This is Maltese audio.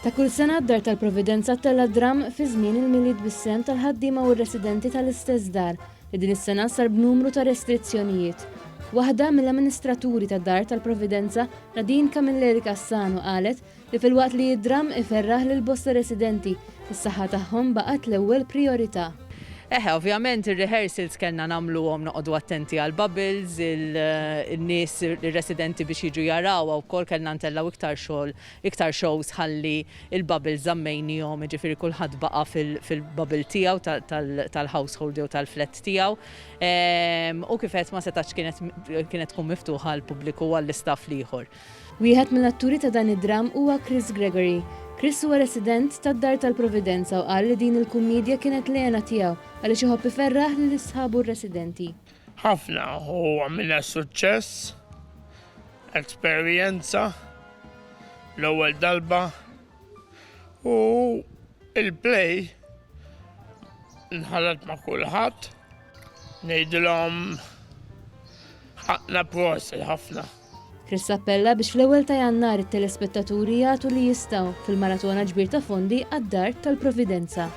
Ta' kull sena d-Dar tal-Providenza tella dram fi żmien il-milied bis-sem tal-ħaddiema u r-residenti tal-istess dar li din is-sena sar b'numru ta' restrizzjonijiet. Waħda mill-amministraturi tad-Dar tal-Providenza, Nadine Camilleri Cassano, qalet li filwaqt li d-dram iferraħ lil bosta residenti, is-saħħa tagħhom baqgħet l-ewwel priorità. Ovvjament il-rehearsals kellna nagħmluhom noqogħdu attenti għal bubbles, il-nies ir-residenti biex jiġu jaraw wkoll kellna ntellaw iktar xogħol, iktar shows ħalli il-bubbles żammejnihom, jiġifieri kulħadd baqa' fil-bubble tiegħu tal-household jew tal-flat tiegħu. U kif qed ma setax kienet tkun miftuħa għall-pubbliku għall-istaff ieħor. Wieħed mill-atturi ta' dan id-dram huwa Chris Gregory. Chris huwa resident tad-Dar tal-Providenza u qal li din il-kummedja kienet l-għena tiegħu għaliex iħobb iferraħ lil isħabu r-residenti. Ħafna u għamilna suċċess, esperjenza, l-ewwel darba u il-play nħallat ma' kulħadd ngħidilhom ħaqna proset ħafna. Chris appella biex fl-ewwel ta' Jannar it-telespettaturi jagħtu li jistgħu fil-maratona ġbir ta' fondi għad-Dar tal-Providenza.